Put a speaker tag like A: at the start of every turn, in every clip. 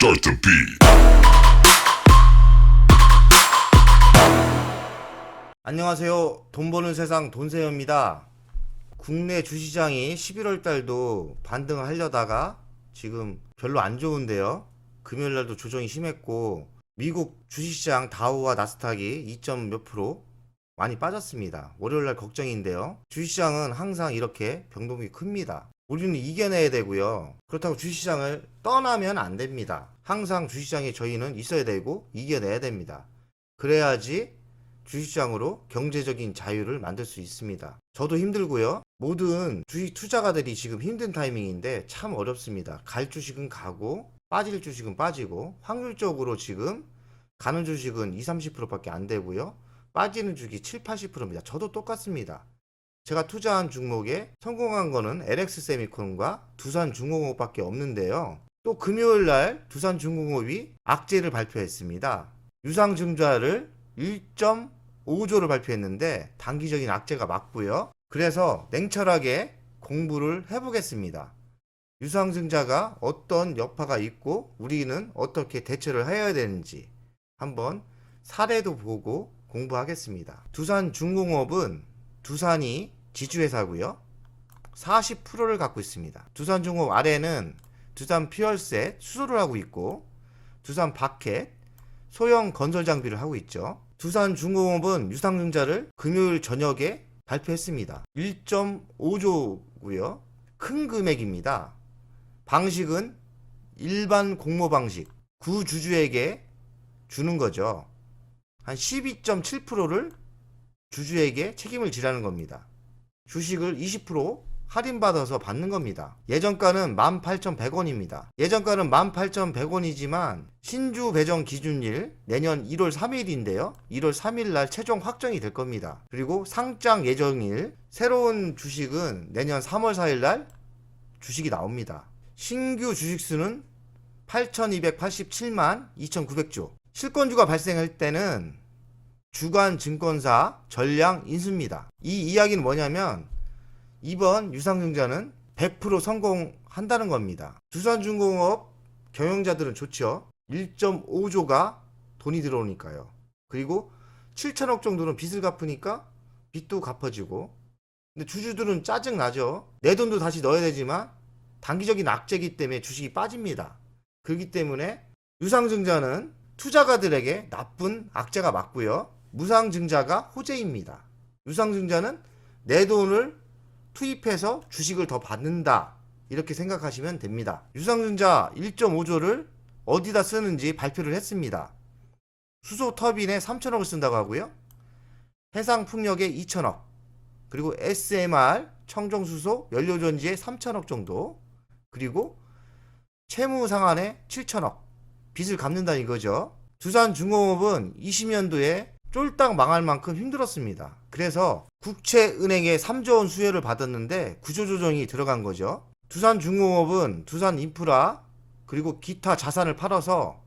A: Start the beat.
B: 안녕하세요. 돈 버는 세상 돈세요입니다. 국내 주시장이 11월 달도 반등을 하려다가 지금 별로 안 좋은데요. 금요일 날도 조정이 심했고 미국 주식시장 다우와 나스닥이 2점 몇 프로 많이 빠졌습니다. 월요일 날 걱정인데요. 주식시장은 항상 이렇게 변동이 큽니다. 우리는 이겨내야 되고요. 그렇다고 주식시장을 떠나면 안 됩니다. 항상 주식시장에 저희는 있어야 되고 이겨내야 됩니다. 그래야지 주식시장으로 경제적인 자유를 만들 수 있습니다. 저도 힘들고요. 모든 주식 투자가들이 지금 힘든 타이밍인데 참 어렵습니다. 갈 주식은 가고 빠질 주식은 빠지고 확률적으로 지금 가는 주식은 20-30%밖에 안 되고요. 빠지는 주식이 7-80%입니다. 저도 똑같습니다. 제가 투자한 종목에 성공한 거는 LX세미콘과 두산중공업밖에 없는데요. 또 금요일날 두산중공업이 악재를 발표했습니다. 유상증자를 1.5조를 발표했는데 단기적인 악재가 맞고요. 그래서 냉철하게 공부를 해보겠습니다. 유상증자가 어떤 여파가 있고 우리는 어떻게 대처를 해야 되는지 한번 사례도 보고 공부하겠습니다. 두산중공업은 두산이 지주회사고요. 40%를 갖고 있습니다. 두산중공업 아래는 두산 퓨얼셋 수소를 하고 있고 두산 바켓 소형 건설 장비를 하고 있죠. 두산중공업은 유상증자를 금요일 저녁에 발표했습니다. 1.5조고요. 큰 금액입니다. 방식은 일반 공모 방식, 구주주에게 주는 거죠. 한 12.7%를 주주에게 책임을 지라는 겁니다. 주식을 20% 할인받아서 받는 겁니다. 예전가는 18,100원입니다. 예전가는 18,100원이지만 신주 배정 기준일 내년 1월 3일인데요. 1월 3일 날 최종 확정이 될 겁니다. 그리고 상장 예정일 새로운 주식은 내년 3월 4일 날 주식이 나옵니다. 신규 주식수는 8,287만 2,900주. 실권주가 발생할 때는 주간 증권사 전량 인수입니다. 이 이야기는 뭐냐면 이번 유상증자는 100% 성공한다는 겁니다. 두산중공업 경영자들은 좋죠. 1.5조가 돈이 들어오니까요. 그리고 7천억 정도는 빚을 갚으니까 빚도 갚아지고. 근데 주주들은 짜증나죠. 내 돈도 다시 넣어야 되지만 단기적인 악재이기 때문에 주식이 빠집니다. 그렇기 때문에 유상증자는 투자가들에게 나쁜 악재가 맞고요. 무상증자가 호재입니다. 유상증자는 내 돈을 투입해서 주식을 더 받는다. 이렇게 생각하시면 됩니다. 유상증자 1.5조를 어디다 쓰는지 발표를 했습니다. 수소 터빈에 3천억을 쓴다고 하고요. 해상풍력에 2천억, 그리고 SMR 청정수소 연료전지에 3천억 정도, 그리고 채무상환에 7천억 빚을 갚는다는 이거죠. 두산중공업은 20년도에 쫄딱 망할 만큼 힘들었습니다. 그래서 국채은행에 3조 원 수혜를 받았는데 구조조정이 들어간 거죠. 두산중공업은 두산인프라 그리고 기타 자산을 팔아서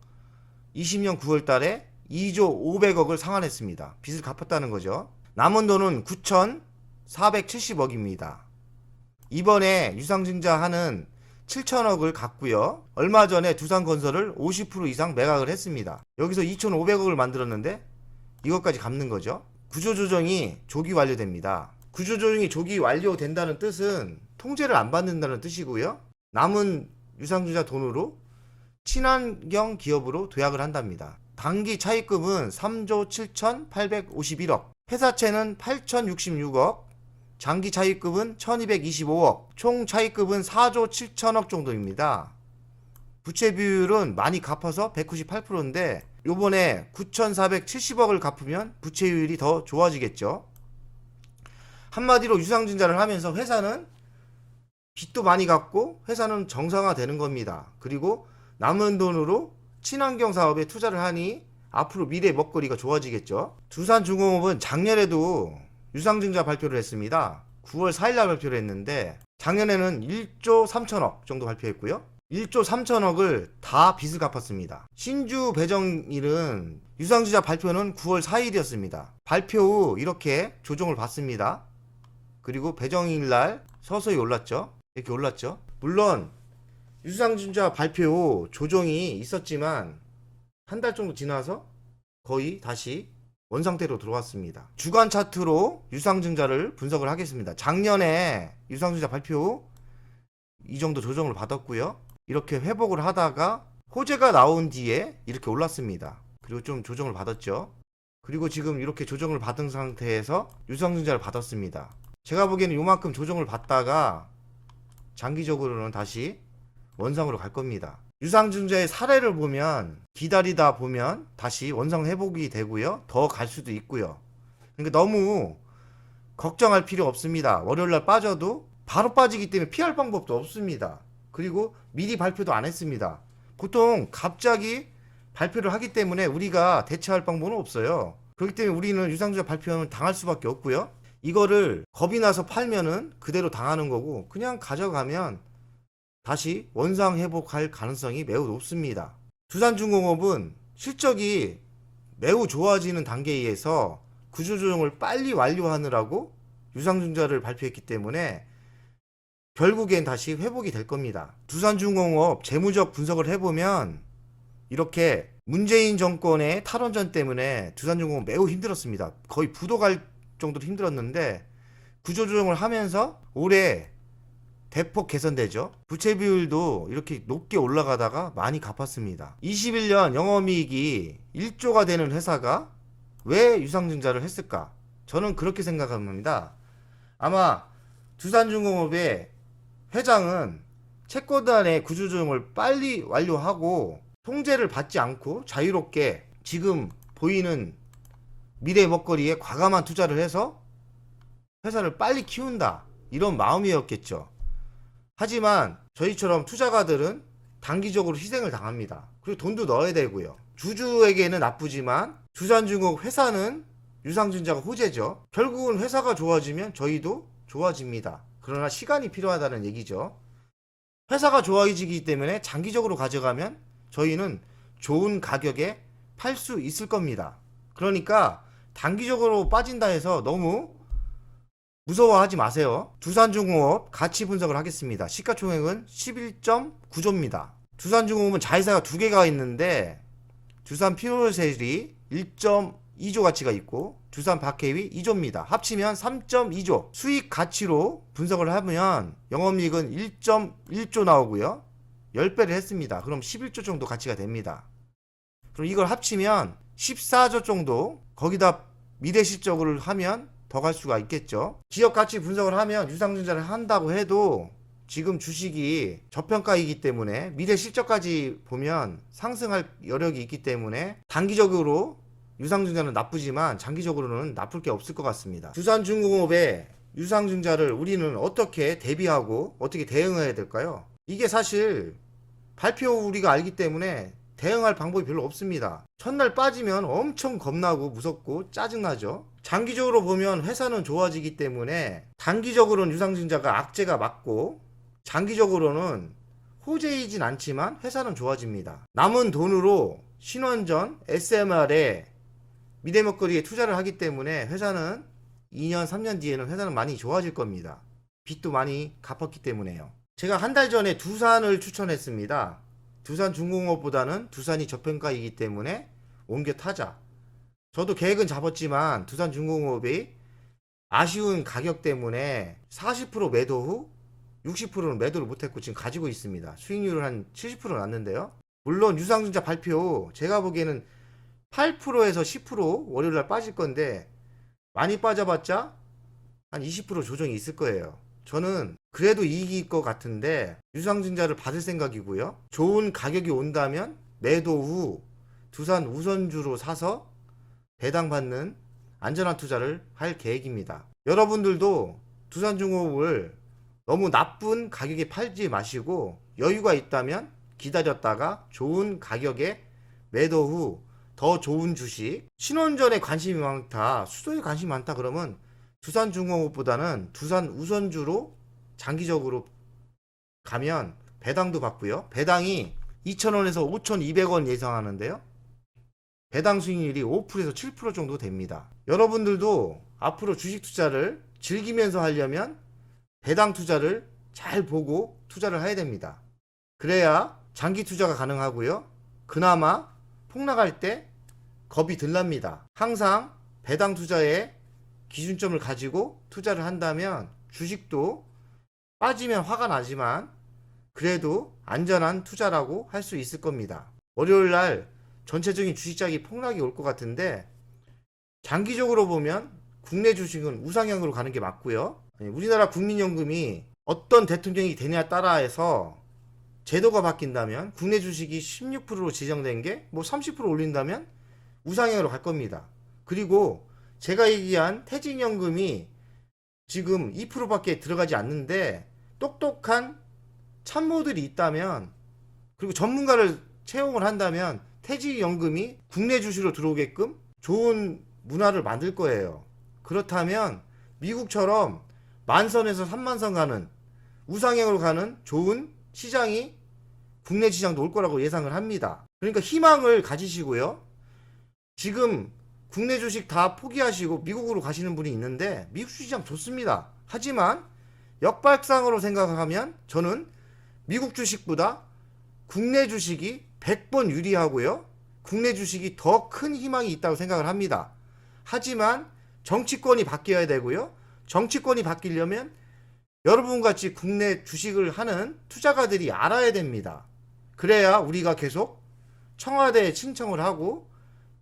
B: 20년 9월 달에 2조 500억을 상환했습니다. 빚을 갚았다는 거죠. 남은 돈은 9,470억입니다. 이번에 유상증자하는 7천억을 갖고요. 얼마 전에 두산건설을 50% 이상 매각을 했습니다. 여기서 2,500억을 만들었는데 이것까지 갚는 거죠. 구조조정이 조기 완료됩니다. 구조조정이 조기 완료된다는 뜻은 통제를 안 받는다는 뜻이고요. 남은 유상증자 돈으로 친환경 기업으로 도약을 한답니다. 단기 차입금은 3조 7,851억, 회사채는 8,066억, 장기 차입금은 1,225억, 총 차입금은 4조 7천억 정도입니다. 부채 비율은 많이 갚아서 198%인데 요번에 9,470억을 갚으면 부채율이 더 좋아지겠죠. 한마디로 유상증자를 하면서 회사는 빚도 많이 갚고 회사는 정상화되는 겁니다. 그리고 남은 돈으로 친환경 사업에 투자를 하니 앞으로 미래 먹거리가 좋아지겠죠. 두산중공업은 작년에도 유상증자 발표를 했습니다. 9월 4일날 발표를 했는데 작년에는 1조 3천억 정도 발표했고요. 1조 3천억을 다 빚을 갚았습니다. 신주 배정일은 유상증자 발표는 9월 4일이었습니다. 발표 후 이렇게 조정을 받습니다. 그리고 배정일날 서서히 올랐죠. 이렇게 올랐죠. 물론 유상증자 발표 조정이 있었지만 한 달 정도 지나서 거의 다시 원상태로 들어왔습니다. 주간 차트로 유상증자를 분석을 하겠습니다. 작년에 유상증자 발표 이 정도 조정을 받았고요. 이렇게 회복을 하다가 호재가 나온 뒤에 이렇게 올랐습니다. 그리고 좀 조정을 받았죠. 그리고 지금 이렇게 조정을 받은 상태에서 유상증자를 받았습니다. 제가 보기에는 요만큼 조정을 받다가 장기적으로는 다시 원상으로 갈 겁니다. 유상증자의 사례를 보면 기다리다 보면 다시 원상 회복이 되고요. 더 갈 수도 있고요. 그러니까 너무 걱정할 필요 없습니다. 월요일날 빠져도 바로 빠지기 때문에 피할 방법도 없습니다. 그리고 미리 발표도 안 했습니다. 보통 갑자기 발표를 하기 때문에 우리가 대처할 방법은 없어요. 그렇기 때문에 우리는 유상증자 발표는 당할 수밖에 없고요. 이거를 겁이 나서 팔면은 그대로 당하는 거고, 그냥 가져가면 다시 원상 회복할 가능성이 매우 높습니다. 두산중공업은 실적이 매우 좋아지는 단계에서 구조조정을 빨리 완료하느라고 유상증자를 발표했기 때문에 결국엔 다시 회복이 될 겁니다. 두산중공업 재무적 분석을 해보면 이렇게 문재인 정권의 탈원전 때문에 두산중공업 매우 힘들었습니다. 거의 부도갈 정도로 힘들었는데 구조조정을 하면서 올해 대폭 개선되죠. 부채 비율도 이렇게 높게 올라가다가 많이 갚았습니다. 21년 영업이익이 1조가 되는 회사가 왜 유상증자를 했을까? 저는 그렇게 생각합니다. 아마 두산중공업의 회장은 채권단의 구조조정을 빨리 완료하고 통제를 받지 않고 자유롭게 지금 보이는 미래 먹거리에 과감한 투자를 해서 회사를 빨리 키운다, 이런 마음이었겠죠. 하지만 저희처럼 투자가들은 단기적으로 희생을 당합니다. 그리고 돈도 넣어야 되고요. 주주에게는 나쁘지만 두산중공업 회사는 유상증자가 호재죠. 결국은 회사가 좋아지면 저희도 좋아집니다. 그러나 시간이 필요하다는 얘기죠. 회사가 좋아지기 때문에 장기적으로 가져가면 저희는 좋은 가격에 팔 수 있을 겁니다. 그러니까 단기적으로 빠진다 해서 너무 무서워하지 마세요. 두산중공업 가치 분석을 하겠습니다. 시가총액은 11.9조입니다. 두산중공업은 자회사가 두 개가 있는데 두산 피오르셀이 1.2조 가치가 있고 두산 박해위 2조입니다. 합치면 3.2조. 수익 가치로 분석을 하면 영업이익은 1.1조 나오고요. 10배를 했습니다. 그럼 11조 정도 가치가 됩니다. 그럼 이걸 합치면 14조 정도, 거기다 미래 실적을 하면 더 갈 수가 있겠죠. 기업 가치 분석을 하면 유상증자를 한다고 해도 지금 주식이 저평가이기 때문에 미래 실적까지 보면 상승할 여력이 있기 때문에 단기적으로 유상증자는 나쁘지만 장기적으로는 나쁠 게 없을 것 같습니다. 두산중공업의 유상증자를 우리는 어떻게 대비하고 어떻게 대응해야 될까요? 이게 사실 발표 우리가 알기 때문에 대응할 방법이 별로 없습니다. 첫날 빠지면 엄청 겁나고 무섭고 짜증나죠. 장기적으로 보면 회사는 좋아지기 때문에 단기적으로는 유상증자가 악재가 맞고 장기적으로는 호재이진 않지만 회사는 좋아집니다. 남은 돈으로 신원전, SMR에 미래먹거리에 투자를 하기 때문에 회사는 2년, 3년 뒤에는 회사는 많이 좋아질 겁니다. 빚도 많이 갚았기 때문에요. 제가 한 달 전에 두산을 추천했습니다. 두산중공업보다는 두산이 저평가이기 때문에 옮겨 타자. 저도 계획은 잡았지만 두산중공업이 아쉬운 가격 때문에 40% 매도 후 60%는 매도를 못했고 지금 가지고 있습니다. 수익률은 한 70% 났는데요. 물론 유상증자 발표 제가 보기에는 8%에서 10% 월요일날 빠질 건데 많이 빠져봤자 한 20% 조정이 있을 거예요. 저는 그래도 이익일 것 같은데 유상증자를 받을 생각이고요. 좋은 가격이 온다면 매도 후 두산 우선주로 사서 배당받는 안전한 투자를 할 계획입니다. 여러분들도 두산중공업을 너무 나쁜 가격에 팔지 마시고 여유가 있다면 기다렸다가 좋은 가격에 매도 후 더 좋은 주식, 신원전에 관심이 많다, 수소에 관심이 많다 그러면 두산중공업보다는 두산 우선주로 장기적으로 가면 배당도 받고요. 배당이 2,000원에서 5,200원 예상하는데요. 배당 수익률이 5%에서 7% 정도 됩니다. 여러분들도 앞으로 주식 투자를 즐기면서 하려면 배당 투자를 잘 보고 투자를 해야 됩니다. 그래야 장기 투자가 가능하고요. 그나마 폭락할 때 겁이 덜 납니다. 항상 배당 투자에 기준점을 가지고 투자를 한다면 주식도 빠지면 화가 나지만 그래도 안전한 투자라고 할 수 있을 겁니다. 월요일 날 전체적인 주식장이 폭락이 올 것 같은데 장기적으로 보면 국내 주식은 우상향으로 가는 게 맞고요. 우리나라 국민연금이 어떤 대통령이 되냐에 따라서 제도가 바뀐다면 국내 주식이 16%로 지정된 게 뭐 30% 올린다면 우상향으로 갈 겁니다. 그리고 제가 얘기한 퇴직연금이 지금 2%밖에 들어가지 않는데 똑똑한 참모들이 있다면 그리고 전문가를 채용을 한다면 퇴직연금이 국내 주식으로 들어오게끔 좋은 문화를 만들 거예요. 그렇다면 미국처럼 만선에서 3만선 가는 우상향으로 가는 좋은 시장이 국내 시장도 올 거라고 예상을 합니다. 그러니까 희망을 가지시고요. 지금 국내 주식 다 포기하시고 미국으로 가시는 분이 있는데 미국 시장 좋습니다. 하지만 역발상으로 생각하면 저는 미국 주식보다 국내 주식이 100번 유리하고요. 국내 주식이 더 큰 희망이 있다고 생각을 합니다. 하지만 정치권이 바뀌어야 되고요. 정치권이 바뀌려면 여러분같이 국내 주식을 하는 투자가들이 알아야 됩니다. 그래야 우리가 계속 청와대에 신청을 하고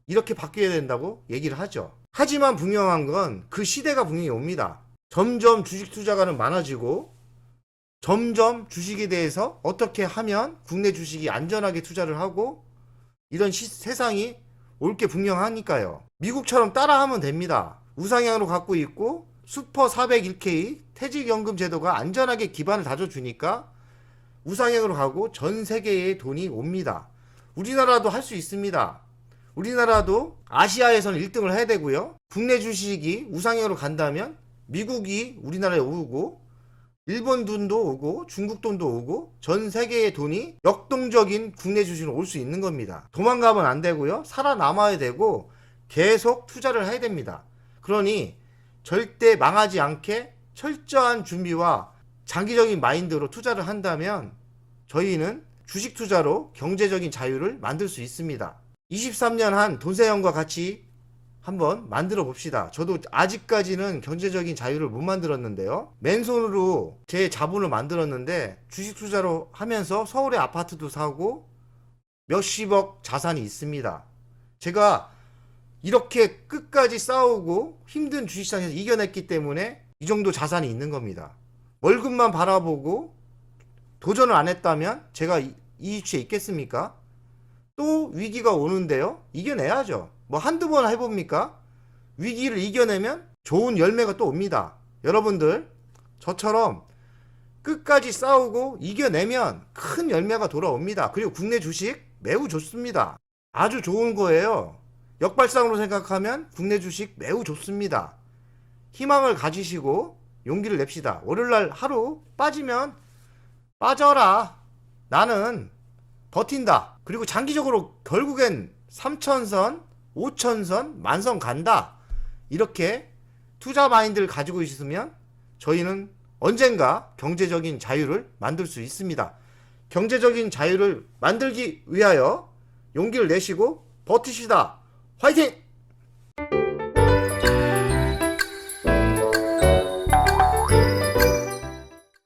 B: 이렇게 바뀌어야 된다고 얘기를 하죠. 하지만 분명한 건 그 시대가 분명히 옵니다. 점점 주식 투자가는 많아지고 점점 주식에 대해서 어떻게 하면 국내 주식이 안전하게 투자를 하고 이런 세상이 올 게 분명하니까요. 미국처럼 따라하면 됩니다. 우상향으로 갖고 있고 슈퍼 401k 퇴직연금 제도가 안전하게 기반을 다져주니까 우상향으로 가고 전 세계에 돈이 옵니다. 우리나라도 할 수 있습니다. 우리나라도 아시아에서는 1등을 해야 되고요. 국내 주식이 우상향으로 간다면 미국이 우리나라에 오고 일본 돈도 오고 중국 돈도 오고 전 세계의 돈이 역동적인 국내 주식으로 올 수 있는 겁니다. 도망가면 안 되고요. 살아남아야 되고 계속 투자를 해야 됩니다. 그러니 절대 망하지 않게 철저한 준비와 장기적인 마인드로 투자를 한다면 저희는 주식 투자로 경제적인 자유를 만들 수 있습니다. 23년 한 돈세형과 같이 한번 만들어 봅시다. 저도 아직까지는 경제적인 자유를 못 만들었는데요. 맨손으로 제 자본을 만들었는데 주식 투자로 하면서 서울에 아파트도 사고 몇십억 자산이 있습니다. 제가 이렇게 끝까지 싸우고 힘든 주식시장에서 이겨냈기 때문에 이 정도 자산이 있는 겁니다. 월급만 바라보고 도전을 안 했다면 제가 이 위치에 있겠습니까? 또 위기가 오는데요. 이겨내야죠. 뭐 한두 번 해봅니까? 위기를 이겨내면 좋은 열매가 또 옵니다. 여러분들 저처럼 끝까지 싸우고 이겨내면 큰 열매가 돌아옵니다. 그리고 국내 주식 매우 좋습니다. 아주 좋은 거예요. 역발상으로 생각하면 국내 주식 매우 좋습니다. 희망을 가지시고 용기를 냅시다. 월요일날 하루 빠지면 빠져라. 나는 버틴다. 그리고 장기적으로 결국엔 3천선, 5천선, 만선 간다. 이렇게 투자 마인드를 가지고 있으면 저희는 언젠가 경제적인 자유를 만들 수 있습니다. 경제적인 자유를 만들기 위하여 용기를 내시고 버티시다. 화이팅!